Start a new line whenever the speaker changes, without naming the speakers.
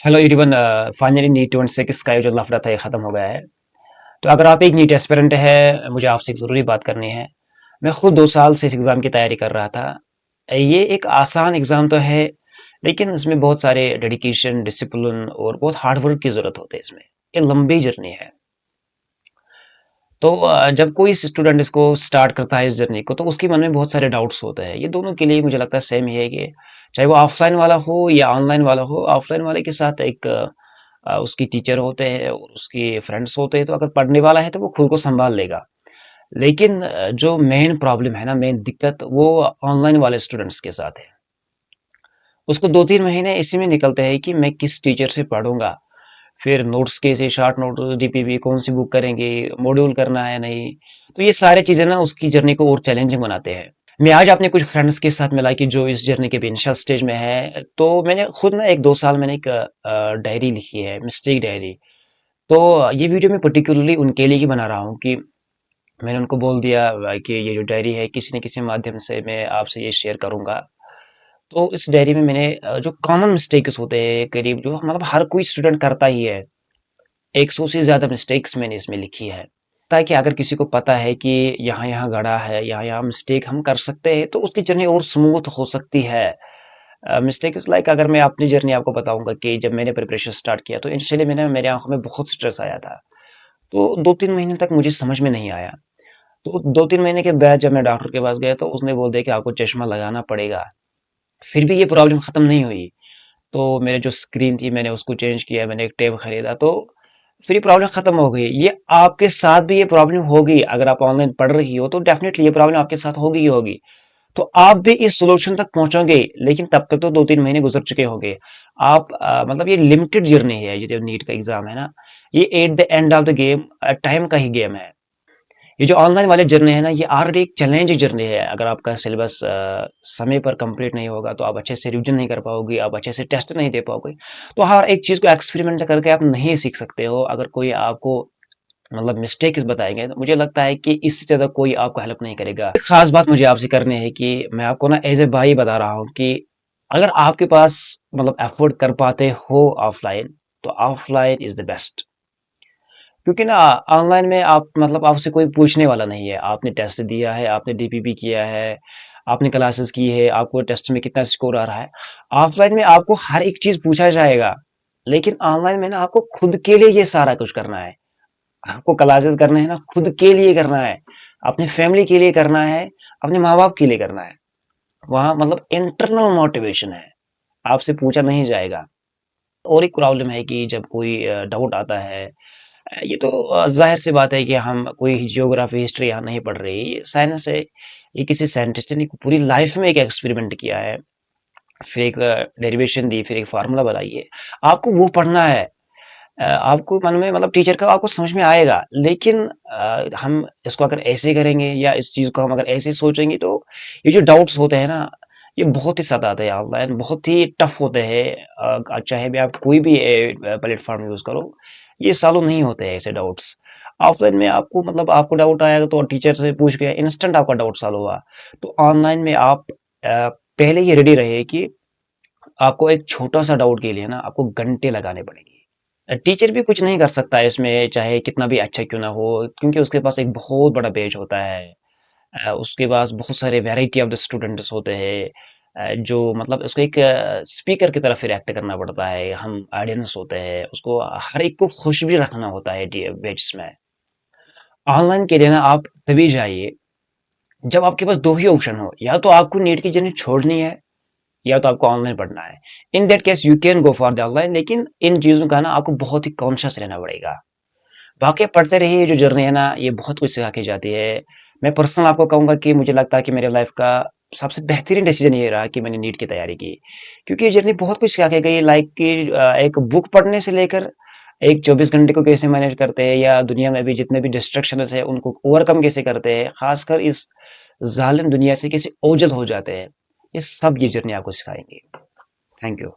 Hello everyone. Finally NEET 26 का ये जो लफड़ा था ये ख़त्म हो गया है। तो अगर आप एक नीट एस्पिरेंट है, मुझे आपसे एक ज़रूरी बात करनी है। मैं खुद 2 साल से इस एग्ज़ाम की तैयारी कर रहा था। ये एक आसान एग्ज़ाम तो है, लेकिन इसमें बहुत सारे डेडिकेशन, डिसिप्लिन और बहुत हार्ड वर्क की ज़रूरत होती है इसमें। ये लंबी जर्नी है। तो जब कोई स्टूडेंट इसको स्टार्ट करता है इस जर्नी को, तो उसके मन में बहुत सारे डाउट्स होते हैं। ये दोनों के लिए मुझे लगता है सेम ही है कि चाहे वो ऑफलाइन वाला हो या ऑनलाइन वाला हो, ऑफलाइन वाले के साथ एक उसकी टीचर होते हैं और उसके फ्रेंड्स होते हैं, तो अगर पढ़ने वाला है तो वो खुद को सँभाल लेगा। लेकिन जो मेन प्रॉब्लम है ना, मेन दिक्कत वो ऑनलाइन वाले स्टूडेंट्स के साथ है। उसको 2-3 महीने इसी में निकलते हैं कि मैं किस टीचर से पढ़ूँगा, फिर नोट्स कैसे, शॉर्ट नोट, डीपीपी कौन-सी बुक करेंगे, मॉड्यूल करना है नहीं। तो ये सारी चीज़ें ना उसकी जर्नी को और चैलेंजिंग बनाते हैं। मैं आज अपने कुछ फ्रेंड्स के साथ मिला कि जो इस जर्नी के भी इनिशियल स्टेज में है, तो मैंने खुद ना 1-2 साल मैंने एक डायरी लिखी है, मिस्टेक डायरी। तो ये वीडियो मैं पर्टिकुलरली उनके लिए ही बना रहा हूँ कि मैंने उनको बोल दिया कि ये जो डायरी है किसी न किसी माध्यम से मैं आपसे ये शेयर करूँगा। तो इस डायरी में मैंने जो कॉमन मिस्टेक्स होते हैं करीब जो मतलब हर कोई स्टूडेंट करता ही है, 100 से ज़्यादा मिस्टेक्स मैंने इसमें लिखी है। ताकि अगर किसी को पता है कि यहाँ-यहाँ गड़ा है, यहाँ-यहाँ मिस्टेक हम कर सकते हैं, तो उसकी जर्नी और स्मूथ हो सकती है। मिस्टेक इज़ लाइक अगर मैं अपनी जर्नी आपको बताऊँगा कि जब मैंने प्रिपरेशन स्टार्ट किया, तो इनिशियली मैंने मेरी आँखों में बहुत स्ट्रेस आया था। तो 2-3 महीने तक मुझे समझ में नहीं आया। तो 2-3 महीने के बाद जब मैं डॉक्टर के पास गया, तो उसने बोल दिया कि आपको चश्मा लगाना पड़ेगा। फिर भी ये प्रॉब्लम खत्म नहीं हुई। तो मेरे जो स्क्रीन थी मैंने उसको चेंज किया, मैंने एक टैब खरीदा, तो फिर ये प्रॉब्लम खत्म हो गई। ये आपके साथ भी ये प्रॉब्लम होगी, अगर आप ऑनलाइन पढ़ रही हो तो डेफ़िनेटली ये प्रॉब्लम आपके साथ होगी ही होगी। तो आप भी इस सॉल्यूशन तक पहुँचोगे, लेकिन तब तक तो 2-3 महीने गुज़र चुके होंगे। आप मतलब ये लिमिटेड जर्नी है, ये जो नीट का एग्ज़ाम है ना, ये at the end of the game time का ही गेम है। ये जो ऑनलाइन वाले जर्नी है ना, ये ऑलरेडी एक चैलेंजिंग जर्नी है। अगर आपका सिलेबस समय पर कंप्लीट नहीं होगा, तो आप अच्छे से रिवीजन नहीं कर पाओगे, आप अच्छे से टेस्ट नहीं दे पाओगे। तो हर एक चीज़ को एक्सपेरिमेंट करके आप नहीं सीख सकते हो। अगर कोई आपको मतलब मिस्टेक्स बताएँगे, तो मुझे लगता है कि इससे ज़्यादा कोई आपको हेल्प नहीं करेगा। एक ख़ास बात मुझे आपसे करनी है कि मैं आपको ना एज़ अ भाई बता रहा हूँ कि अगर आपके पास मतलब अफ़ोर्ड कर पाते हो ऑफ़लाइन, तो ऑफ़लाइन इज़ द बेस्ट। क्योंकि ना ऑनलाइन में आप मतलब आपसे कोई पूछने वाला नहीं है। आपने टेस्ट दिया है, आपने डीपीपी किया है, आपने क्लासेस की है, आपको टेस्ट में कितना स्कोर आ रहा है। ऑफलाइन में आपको हर एक चीज़ पूछा जाएगा, लेकिन ऑनलाइन में ना आपको खुद के लिए ये सारा कुछ करना है। आपको क्लासेस करने हैं ना खुद के लिए करना है, अपनी फैमिली के लिए करना है, अपने माँ-बाप के लिए करना है। वहाँ मतलब इंटरनल मोटिवेशन है, आपसे पूछा नहीं जाएगा। और एक प्रॉब्लम है कि जब कोई डाउट आता है, ये तो ज़ाहिर-सी बात है कि हम कोई ज्योग्राफी, हिस्ट्री यहाँ नहीं पढ़ रहे। ये साइंस है, ये किसी साइंटिस्ट ने पूरी लाइफ़ में एक एक्सपेरिमेंट किया है, फिर एक डेरिवेशन दी, फिर एक फ़ॉर्मूला बनाई है। आपको वो पढ़ना है। आपको मन में मतलब टीचर का आपको समझ में आएगा, लेकिन हम इसको अगर ऐसे करेंगे या इस चीज़ को हम अगर ऐसे सोचेंगे, तो ये जो डाउट्स होते हैं ना, ये बहुत ही सताते हैं ऑनलाइन, बहुत ही टफ़ होते हैं। चाहे भी आप कोई भी प्लेटफ़ॉर्म यूज़ करो, ये सॉल्व नहीं होते हैं ऐसे डाउट्स। ऑफ़लाइन में आपको मतलब आपको डाउट आया तो टीचर से पूछ के इंस्टेंट आपका डाउट सॉल्व हुआ। तो ऑनलाइन में आप पहले ही रेडी रहिए कि आपको एक छोटा-सा डाउट के लिए ना आपको घंटे लगाने पड़ेंगे। टीचर भी कुछ नहीं कर सकता है इसमें, चाहे कितना भी अच्छा क्यों ना हो, क्योंकि उसके पास एक बहुत बड़ा बैच होता है। उसके पास बहुत सारे वैरायटी ऑफ द स्टूडेंट्स होते हैं, जो मतलब उसको एक स्पीकर की तरफ रिएक्ट करना पड़ता है। हम ऑडियंस होते हैं, उसको हर एक को खुश भी रखना होता है बैच में। ऑनलाइन के लिए ना आप तभी जाइए, जब आपके पास 2 ही ऑप्शन हो, या तो आपको नीट की जर्नी छोड़नी है या तो आपको ऑनलाइन पढ़ना है। In that case you can go for the online, लेकिन इन चीज़ों का ना आपको बहुत ही कॉन्शियस रहना पड़ेगा। वाक़ई पढ़ते रहिए, ये जो जर्नी है ना, ये बहुत कुछ सिखा के जाती है। मैं पर्सनल आपको कहूँगा कि मुझे लगता है कि मेरे लाइफ़ का सबसे बेहतरीन डिसीज़न ये रहा कि मैंने नीट की तैयारी की। क्योंकि ये जर्नी बहुत कुछ सिखा के गई, लाइक कि एक बुक पढ़ने से लेकर एक 24 घंटे को कैसे मैनेज करते हैं, या दुनिया में भी जितने भी डिस्ट्रैक्शंस हैं, उनको ओवरकम कैसे करते हैं, ख़ासकर इस ज़ालिम दुनिया से कैसे ओझल हो जाते हैं। ये सब ये जर्नी आपको सिखाएँगी। Thank you.